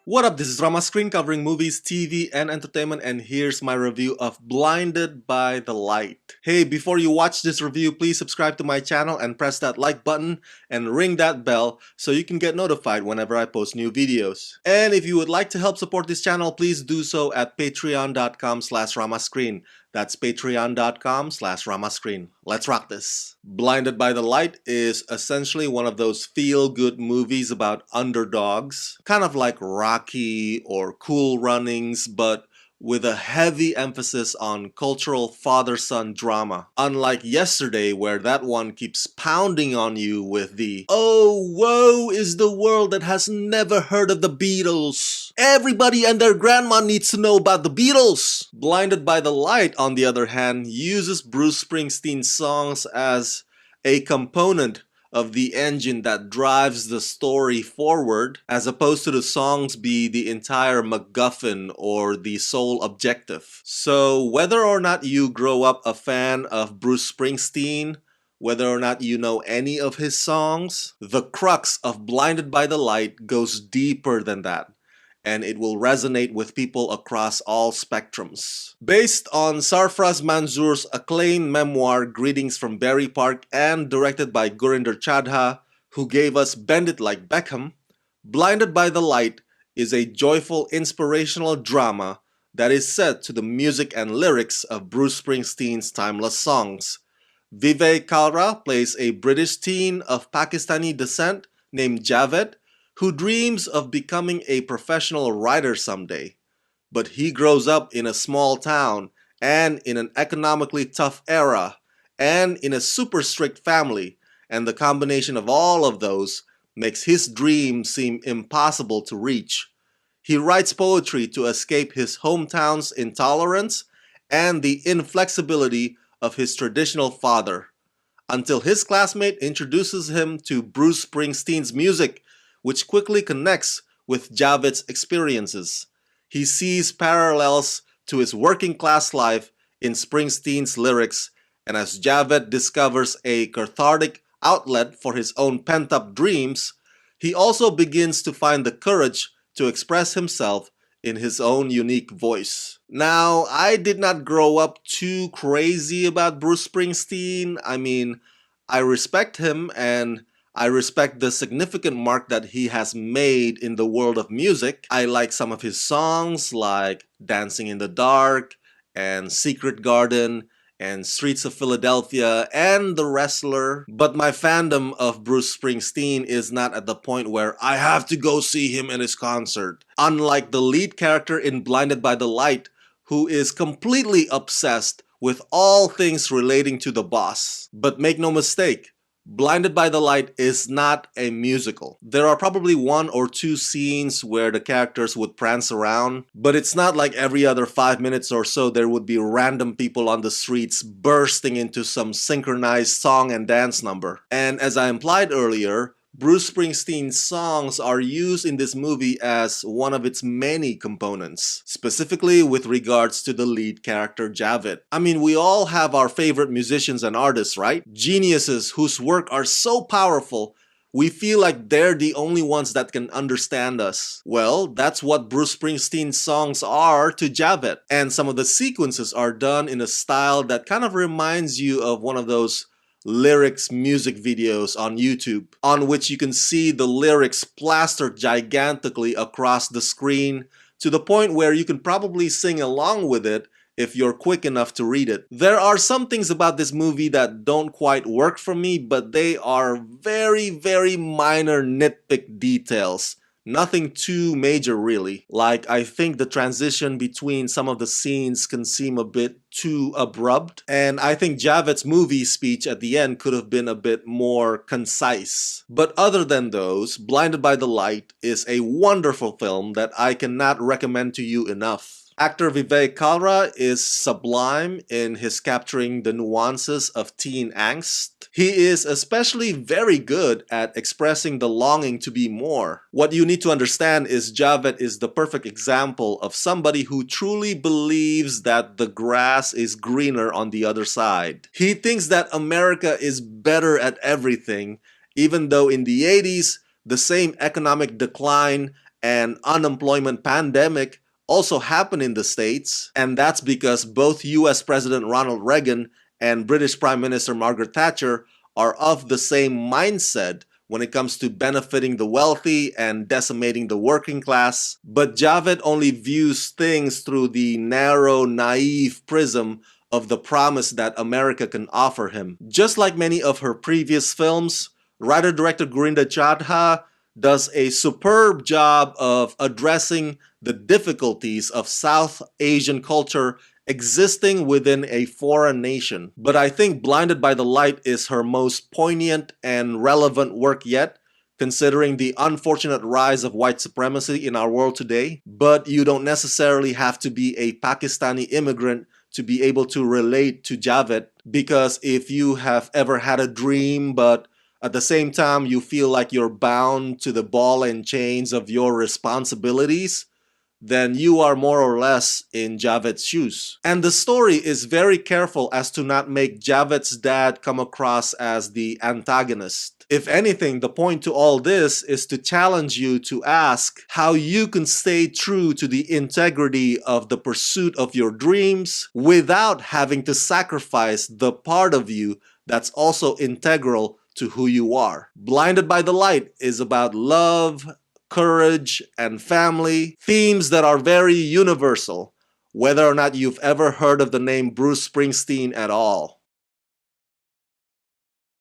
What up, this is Rama Screen covering movies, TV, and entertainment, and here's my review of Blinded by the Light. Hey, before you watch this review, please subscribe to my channel and press that like button and ring that bell so you can get notified whenever I post new videos. And if you would like to help support this channel, please do so at patreon.com/ramascreen. That's patreon.com/ramascreen. Let's rock this. Blinded by the Light is essentially one of those feel-good movies about underdogs, kind of like Rocky or Cool Runnings, but with a heavy emphasis on cultural father-son drama. Unlike Yesterday, where that one keeps pounding on you with the "Oh, woe is the world that has never heard of the Beatles. Everybody and their grandma needs to know about the Beatles." Blinded by the Light, on the other hand, uses Bruce Springsteen's songs as a component of the engine that drives the story forward, as opposed to the songs be the entire MacGuffin or the sole objective. So whether or not you grow up a fan of Bruce Springsteen, whether or not you know any of his songs, the crux of Blinded by the Light goes deeper than that, and it will resonate with people across all spectrums. Based on Sarfraz Manzoor's acclaimed memoir Greetings from Berry Park and directed by Gurinder Chadha, who gave us Bend It Like Beckham, Blinded by the Light is a joyful, inspirational drama that is set to the music and lyrics of Bruce Springsteen's timeless songs. Vivek Kalra plays a British teen of Pakistani descent named Javed, who dreams of becoming a professional writer someday. But he grows up in a small town and in an economically tough era and in a super strict family, and the combination of all of those makes his dream seem impossible to reach. He writes poetry to escape his hometown's intolerance and the inflexibility of his traditional father, until his classmate introduces him to Bruce Springsteen's music, which quickly connects with Javed's experiences. He sees parallels to his working class life in Springsteen's lyrics, and as Javed discovers a cathartic outlet for his own pent-up dreams, he also begins to find the courage to express himself in his own unique voice. Now, I did not grow up too crazy about Bruce Springsteen. I respect him and I respect the significant mark that he has made in the world of music. I like some of his songs like Dancing in the Dark and Secret Garden and Streets of Philadelphia and The Wrestler. But my fandom of Bruce Springsteen is not at the point where I have to go see him in his concert. Unlike the lead character in Blinded by the Light, who is completely obsessed with all things relating to the boss. But make no mistake, Blinded by the Light is not a musical. There are probably one or two scenes where the characters would prance around, but it's not like every other 5 minutes or so there would be random people on the streets bursting into some synchronized song and dance number. And as I implied earlier, Bruce Springsteen's songs are used in this movie as one of its many components, specifically with regards to the lead character Javed. We all have our favorite musicians and artists, right? Geniuses whose work are so powerful, we feel like they're the only ones that can understand us. Well, that's what Bruce Springsteen's songs are to Javed. And some of the sequences are done in a style that kind of reminds you of one of those lyrics music videos on YouTube, on which you can see the lyrics plastered gigantically across the screen to the point where you can probably sing along with it if you're quick enough to read it. There are some things about this movie that don't quite work for me, but they are very, very minor nitpick details. Nothing too major really. Like, I think the transition between some of the scenes can seem a bit too abrupt, and I think Javed's movie speech at the end could have been a bit more concise. But other than those, Blinded by the Light is a wonderful film that I cannot recommend to you enough. Actor Vivek Kalra is sublime in his capturing the nuances of teen angst. He is especially very good at expressing the longing to be more. What you need to understand is Javed is the perfect example of somebody who truly believes that the grass is greener on the other side. He thinks that America is better at everything, even though in the 80s, the same economic decline and unemployment pandemic also happened in the States, and that's because both US President Ronald Reagan and British Prime Minister Margaret Thatcher are of the same mindset when it comes to benefiting the wealthy and decimating the working class. But Javed only views things through the narrow, naive prism of the promise that America can offer him. Just like many of her previous films, writer-director Gurinda Chadha does a superb job of addressing the difficulties of South Asian culture existing within a foreign nation. But I think Blinded by the Light is her most poignant and relevant work yet, considering the unfortunate rise of white supremacy in our world today. But you don't necessarily have to be a Pakistani immigrant to be able to relate to Javed, because if you have ever had a dream but at the same time you feel like you're bound to the ball and chains of your responsibilities, then you are more or less in Javed's shoes. And the story is very careful as to not make Javed's dad come across as the antagonist. If anything, the point to all this is to challenge you to ask how you can stay true to the integrity of the pursuit of your dreams without having to sacrifice the part of you that's also integral to who you are. Blinded by the Light is about love, courage, and family, themes that are very universal, whether or not you've ever heard of the name Bruce Springsteen at all.